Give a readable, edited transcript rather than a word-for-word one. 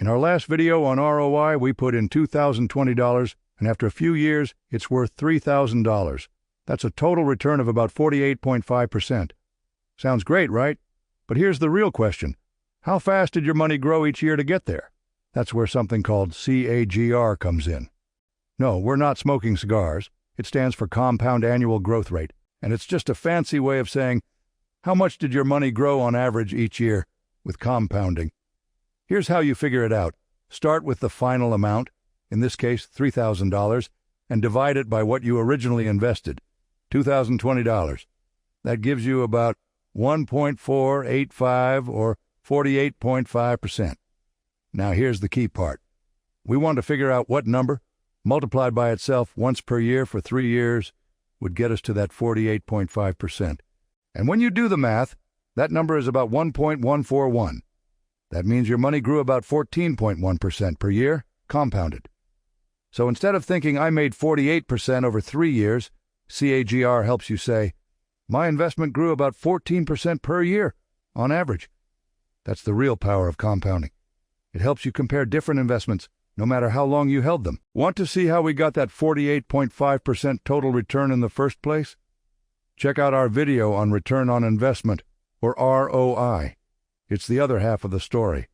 In our last video on ROI, we put in $2,020, and after a few years, it's worth $3,000. That's a total return of about 48.5%. Sounds great, right? But here's the real question. How fast did your money grow each year to get there? That's where something called CAGR comes in. No, we're not smoking cigars. It stands for Compound Annual Growth Rate, and it's just a fancy way of saying, how much did your money grow on average each year with compounding? Here's how you figure it out. Start with the final amount, in this case $3,000, and divide it by what you originally invested, $2,020. That gives you about 1.485 or 48.5%. Now here's the key part. We want to figure out what number, multiplied by itself once per year for 3 years, would get us to that 48.5%. And when you do the math, that number is about 1.141. That means your money grew about 14.1% per year, compounded. So instead of thinking I made 48% over 3 years, CAGR helps you say, my investment grew about 14% per year, on average. That's the real power of compounding. It helps you compare different investments, no matter how long you held them. Want to see how we got that 48.5% total return in the first place? Check out our video on return on investment, or ROI. It's the other half of the story.